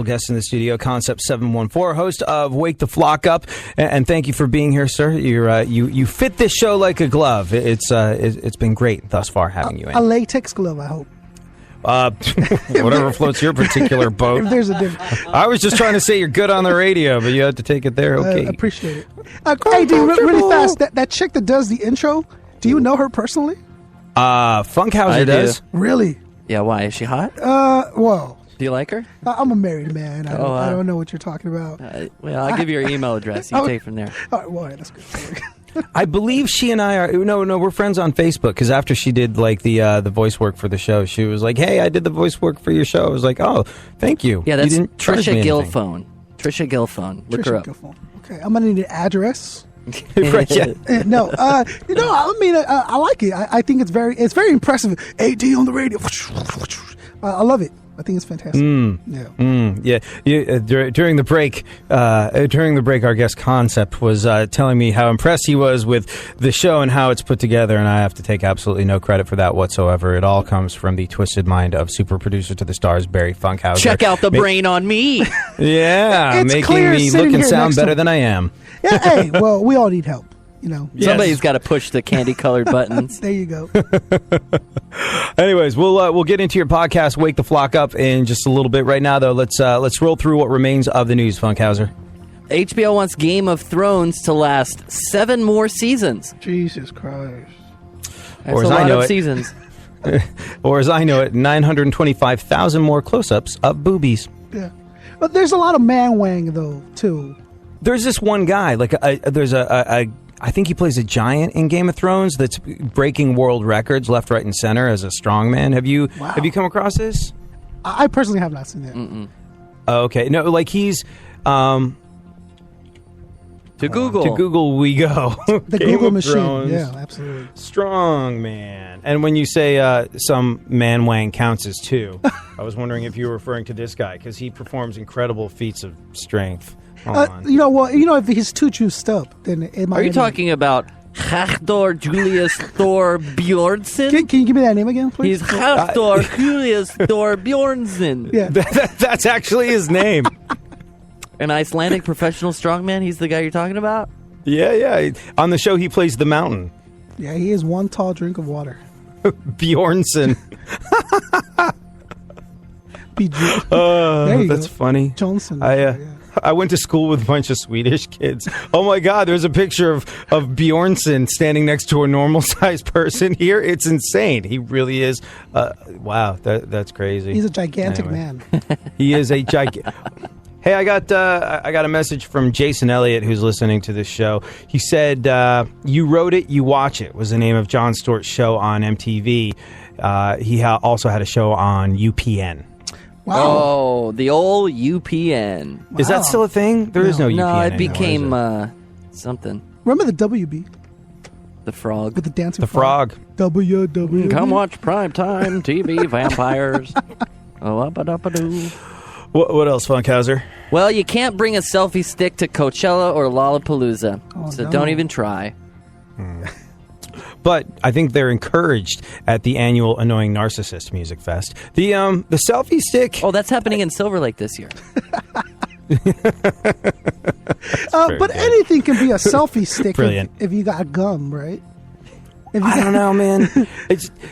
Guest in the studio, Concept 714, host of Wake the Flock Up, and thank you for being here, sir. You fit this show like a glove. It's been great thus far having you in. A latex glove, I hope. Whatever floats your particular boat. If there's a difference. I was just trying to say you're good on the radio, but you had to take it there. Okay, appreciate it. Hey, D, really fast. That chick that does the intro. Do you know her personally? Funkhouser does. Really? Yeah. Why is she hot? Well. Do you like her? I'm a married man. I don't know what you're talking about. Well, I'll give you your email address. You can take it from there. All right, well, that's good. I believe she and I are we're friends on Facebook, because after she did like the voice work for the show, she was like, "Hey, I did the voice work for your show." I was like, "Oh, thank you." Yeah, that's you didn't charge me Trisha anything. Gilphone. Trisha Gilphone. Look her up. Gilphone. Okay, I'm gonna need an address. Right, yeah. No, I mean, I like it. I think it's very impressive. AD on the radio. I love it. I think it's fantastic. During the break, our guest Concept was telling me how impressed he was with the show and how it's put together, and I have to take absolutely no credit for that whatsoever. It all comes from the twisted mind of super producer to the stars, Barry Funkhouser. Check out the brain on me. Yeah, it's making clear me look and sound better to than I am. Yeah, hey, well, we all need help. Yes. Somebody's got to push the candy-colored buttons. There you go. Anyways, we'll get into your podcast, Wake the Flock Up, in just a little bit. Right now, though, let's roll through what remains of the news, Funkhouser. HBO wants Game of Thrones to last 7 more seasons. Jesus Christ. That's a lot of seasons. Or as I know it, 925,000 more close-ups of boobies. Yeah, but there's a lot of man-wang though too. There's this one guy, I think he plays a giant in Game of Thrones that's breaking world records left, right, and center as a strongman. Have you come across this? I personally have not seen that. Oh, okay. No, like he's to Google. To Google we go. The Game Google of machine. Thrones, Yeah, absolutely. Strong man. And when you say some man wang counts as 2, I was wondering if you were referring to this guy, because he performs incredible feats of strength. If he's too juiced up, then it might. Are you talking about Hafthor Julius Thor Bjornsson? Can you give me that name again, please? He's Hafthor Julius Thor Bjornsson. Yeah, that's actually his name. An Icelandic professional strongman. He's the guy you're talking about. Yeah. On the show, he plays the Mountain. Yeah, he is one tall drink of water. Bjornsson. That's funny. Johnson. I went to school with a bunch of Swedish kids. Oh my God, there's a picture of Bjornsson standing next to a normal sized person here. It's insane. He really is. Wow, that's crazy. He's a gigantic man. He is a gigantic. Hey, I got a message from Jason Elliott, who's listening to this show. He said, "You wrote it, you watch it" was the name of Jon Stewart's show on MTV. He also had a show on UPN. Wow. Oh, the old UPN. Wow. Is that still a thing? There is no UPN No, it anymore, became something. Remember the WB? The frog. With the dancing The frog. WW. Come watch primetime TV vampires. Oh, up-a-doo. What else, Funkhouser? Well, you can't bring a selfie stick to Coachella or Lollapalooza, so don't even try. But I think they're encouraged at the annual Annoying Narcissist Music Fest. The selfie stick. Oh, that's happening in Silver Lake this year. But anything can be a selfie stick. Brilliant. If you got gum, right? I don't know, man.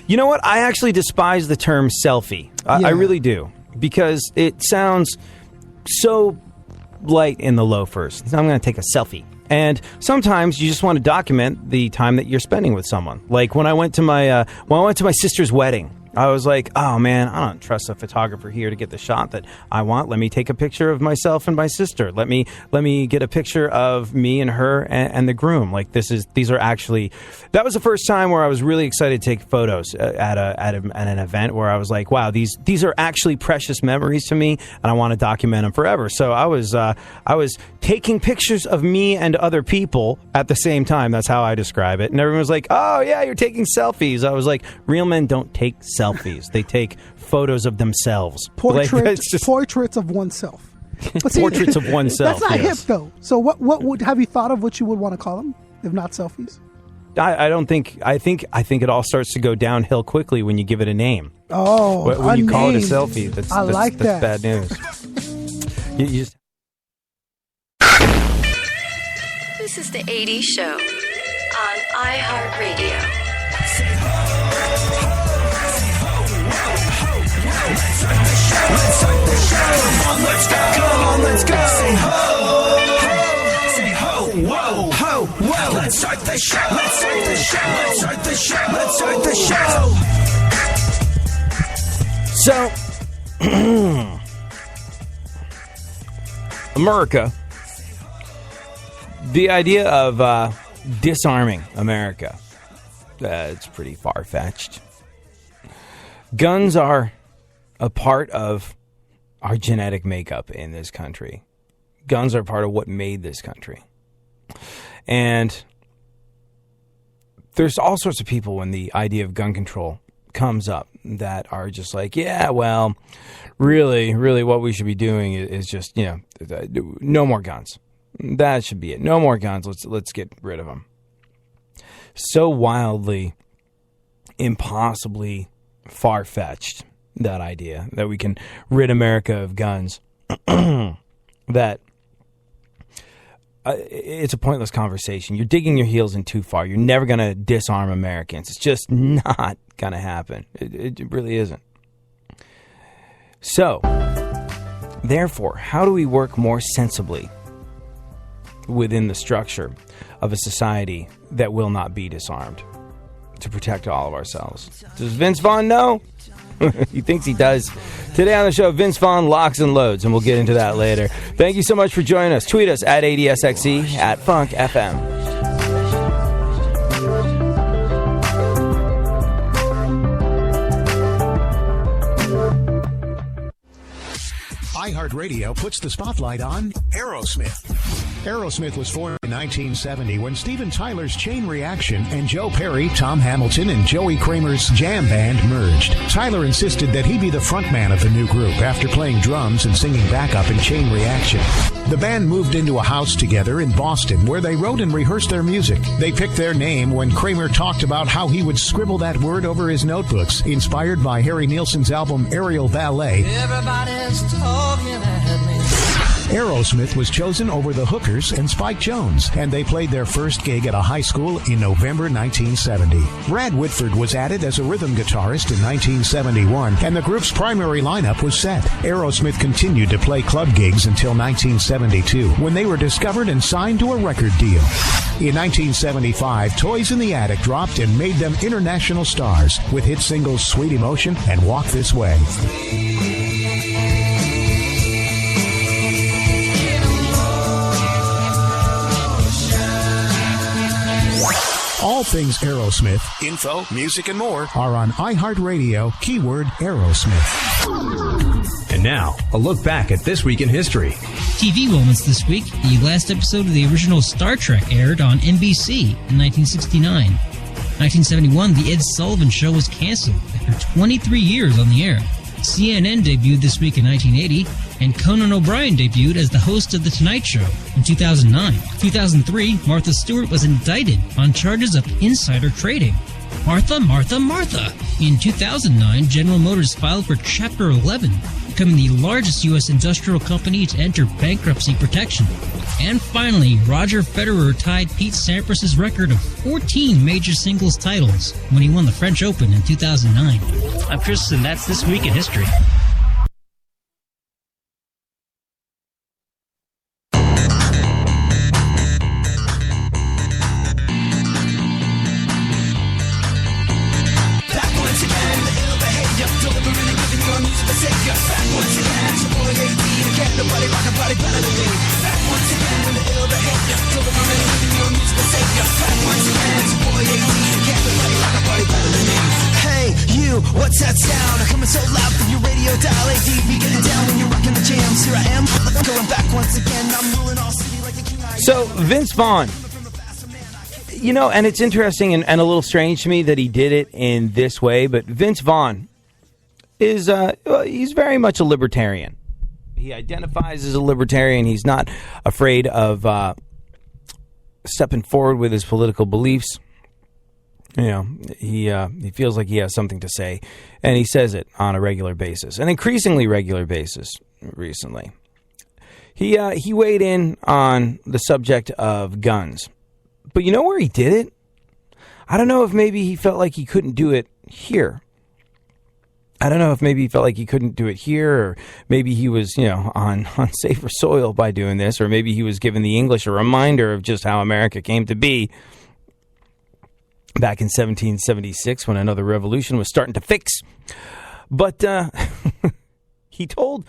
You know what? I actually despise the term selfie. I really do, because it sounds so light in the loafers. I'm going to take a selfie. And sometimes you just want to document the time that you're spending with someone. Like when I went to my sister's wedding, I was like, oh man, I don't trust a photographer here to get the shot that I want. Let me take a picture of myself and my sister. Let me get a picture of me and her and the groom. Like these are actually, that was the first time where I was really excited to take photos at an event where I was like, wow, these are actually precious memories to me, and I want to document them forever. So I was taking pictures of me and other people at the same time. That's how I describe it. And everyone was like, oh yeah, you're taking selfies. I was like, real men don't take selfies. They take photos of themselves. Portraits of oneself. But see, portraits of oneself. That's not hip though. So what would have you thought of what you would want to call them if not selfies? I don't think. I think it all starts to go downhill quickly when you give it a name. Oh, when you call it a selfie, that's bad news. You just... This is the 80s Show on iHeartRadio. Come on, let's go. Say ho, say ho, whoa, ho, whoa. Let's start the show. Let's start the show. Let's start the show. Let's start the show. So, America, the idea of disarming America, it's pretty far-fetched. Guns are a part of our genetic makeup in this country. Guns are part of what made this country. And there's all sorts of people when the idea of gun control comes up that are just like, yeah, well, really what we should be doing is just, no more guns. That should be it. No more guns. Let's get rid of them. So wildly, impossibly far-fetched, that idea that we can rid America of guns, that it's a pointless conversation. You're digging your heels in too far. You're never going to disarm Americans. It's just not going to happen. It really isn't. So, therefore, how do we work more sensibly within the structure of a society that will not be disarmed to protect all of ourselves? Does Vince Vaughn know? He thinks he does. Today on the show, Vince Vaughn locks and loads, and we'll get into that later. Thank you so much for joining us. Tweet us at ADSXE, at Funk FM. iHeartRadio puts the spotlight on Aerosmith. Aerosmith was formed in 1970 when Steven Tyler's Chain Reaction and Joe Perry, Tom Hamilton, and Joey Kramer's jam band merged. Tyler insisted that he be the frontman of the new group after playing drums and singing backup in Chain Reaction. The band moved into a house together in Boston where they wrote and rehearsed their music. They picked their name when Kramer talked about how he would scribble that word over his notebooks, inspired by Harry Nilsson's album Aerial Ballet. Everybody's talking at me. Aerosmith was chosen over the Hookers and Spike Jones, and they played their first gig at a high school in November 1970. Brad Whitford was added as a rhythm guitarist in 1971, and the group's primary lineup was set. Aerosmith continued to play club gigs until 1972, when they were discovered and signed to a record deal. In 1975, Toys in the Attic dropped and made them international stars with hit singles Sweet Emotion and Walk This Way. All things Aerosmith, info, music, and more are on iHeartRadio, keyword Aerosmith. And now, a look back at This Week in History. TV moments this week. The last episode of the original Star Trek aired on NBC in 1969. 1971, The Ed Sullivan Show was canceled after 23 years on the air. CNN debuted this week in 1980, and Conan O'Brien debuted as the host of The Tonight Show in 2009. 2003, Martha Stewart was indicted on charges of insider trading. Martha, Martha, Martha! In 2009, General Motors filed for Chapter 11, becoming the largest U.S. industrial company to enter bankruptcy protection. And finally, Roger Federer tied Pete Sampras' record of 14 major singles titles when he won the French Open in 2009. I'm Chris, and that's This Week in History. What's that sound? Coming so loud from your radio dial. ADV getting down when you're rocking the jams. Here I am, going back once again. I'm ruling all city like the king. So, Vince Vaughn, and it's interesting and a little strange to me that he did it in this way, but Vince Vaughn is, he's very much a libertarian. He identifies as a libertarian. He's not afraid of stepping forward with his political beliefs. He feels like he has something to say, and he says it on a regular basis, an increasingly regular basis recently. He weighed in on the subject of guns. But you know where he did it? I don't know if maybe he felt like he couldn't do it here. I don't know if maybe he felt like he couldn't do it here, or maybe he was, on safer soil by doing this, or maybe he was giving the English a reminder of just how America came to be back in 1776 when another revolution was starting to fix. But he told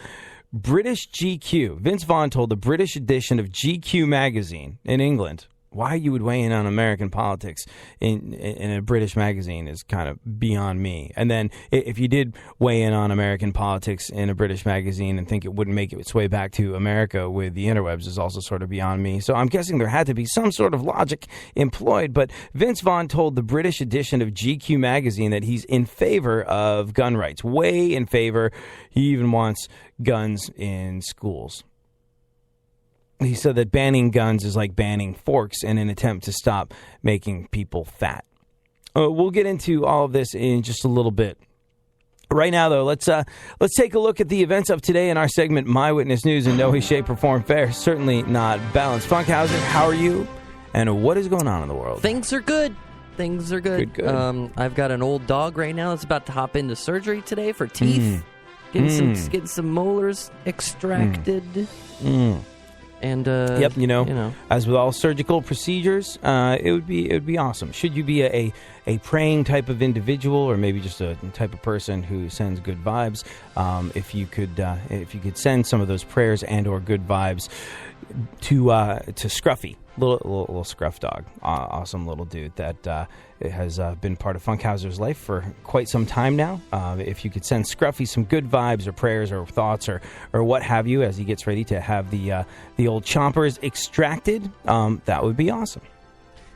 British GQ, Vince Vaughn told the British edition of GQ magazine in England, why you would weigh in on American politics in a British magazine is kind of beyond me. And then if you did weigh in on American politics in a British magazine and think it wouldn't make its way back to America with the interwebs is also sort of beyond me. So I'm guessing there had to be some sort of logic employed. But Vince Vaughn told the British edition of GQ magazine that he's in favor of gun rights, way in favor. He even wants guns in schools. He said that banning guns is like banning forks in an attempt to stop making people fat. We'll get into all of this in just a little bit. Right now, though, let's take a look at the events of today in our segment, My Witness News. In no way, shape, or form fair. Certainly not balanced. Funkhouser, how are you? And what is going on in the world? Things are good. Things are good. Good. I've got an old dog right now that's about to hop into surgery today for teeth. Getting some molars extracted. And yep, as with all surgical procedures, it would be awesome. Should you be a praying type of individual, or maybe just a type of person who sends good vibes, if you could send some of those prayers and or good vibes to Scruffy, little scruff dog, awesome little dude that has been part of Funkhouser's life for quite some time now. If you could send Scruffy some good vibes or prayers or thoughts or what have you as he gets ready to have the old chompers extracted, that would be awesome.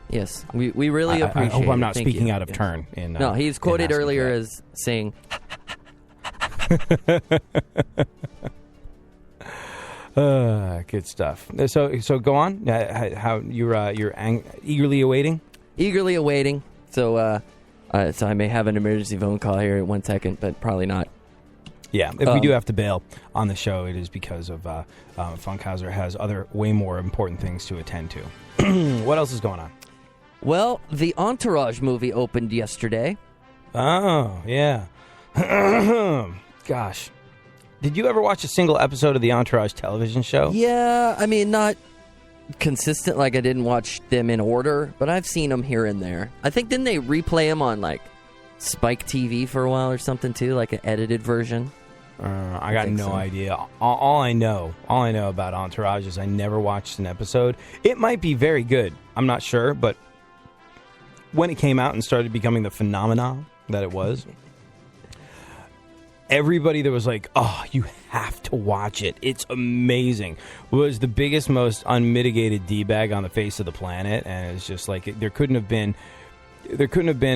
Yes, we really appreciate it. I hope I'm not Thank speaking you. out of turn. No, he's quoted earlier as saying... Good stuff. So go on. How you're eagerly awaiting? Eagerly awaiting. So I may have an emergency phone call here in 1 second, but probably not. Yeah, if we do have to bail on the show, it is because of Funkhouser has other way more important things to attend to. What else is going on? Well, the Entourage movie opened yesterday. Oh, yeah. Gosh. Did you ever watch a single episode of the Entourage television show? Yeah, I mean, not consistent, like I didn't watch them in order, but I've seen them here and there. I think, didn't they replay them on, like, Spike TV for a while or something, too? Like an edited version? I got no idea. All I know about Entourage is I never watched an episode. It might be very good. I'm not sure, but when it came out and started becoming the phenomenon that it was, everybody that was like, oh, you have to watch it, it's amazing, was the biggest, most unmitigated D-bag on the face of the planet. And it's just like, there couldn't have been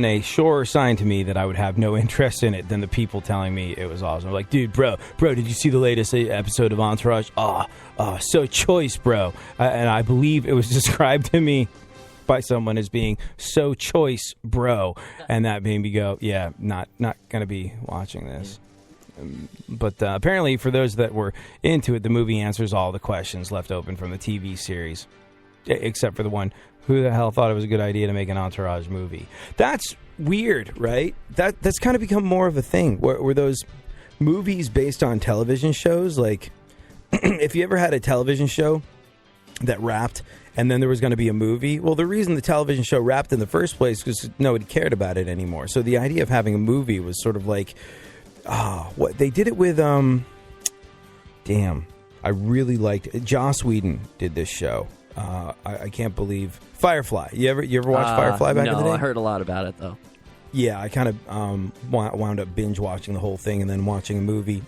a surer sign to me that I would have no interest in it than the people telling me it was awesome. Like, dude, bro, did you see the latest episode of Entourage? So choice, bro. And I believe it was described to me by someone as being so choice, bro. And that made me go, yeah, not going to be watching this. But apparently, for those that were into it, the movie answers all the questions left open from the TV series, except for the one, who the hell thought it was a good idea to make an Entourage movie? That's weird, right? That's kind of become more of a thing, where those movies based on television shows, like, if you ever had a television show that wrapped and then there was going to be a movie, well, the reason the television show wrapped in the first place was because nobody cared about it anymore. So the idea of having a movie was sort of like, what they did it with, I really liked it. Joss Whedon did this show. I can't believe Firefly. You ever watch Firefly back in the day? No, I heard a lot about it though. Yeah, I kind of wound up binge watching the whole thing and then watching a movie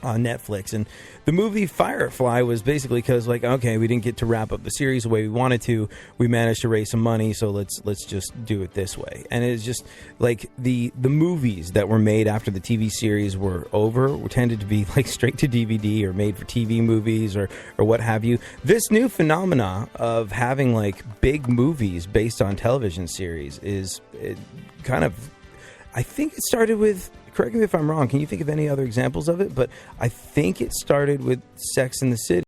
on Netflix. And the movie Firefly was basically because, like, okay, we didn't get to wrap up the series the way we wanted to. We managed to raise some money, so let's just do it this way. And it's just like the movies that were made after the TV series were over tended to be like straight to DVD or made for TV movies or what have you. This new phenomena of having like big movies based on television series is kind of, I think it started with, correct me if I'm wrong, can you think of any other examples of it? But I think it started with Sex and the City.